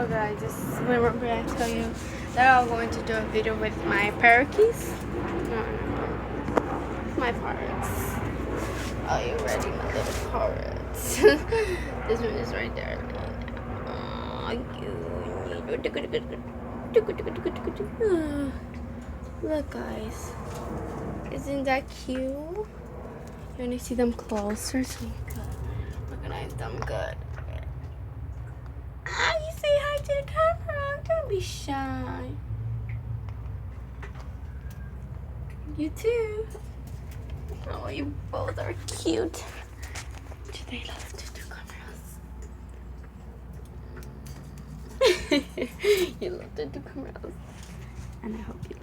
Oh guys, just remember I tell you that I'm going to do a video with my parakeets. No. My parrots. Are you ready, my little parrots? This one is right there. Look guys. Isn't that cute? You want to see them closer so you can recognize them good. Ah, you say hi to the camera. Don't be shy. You too. Oh, you both are cute. Do they love to do cameras? You love to do cameras. And I hope you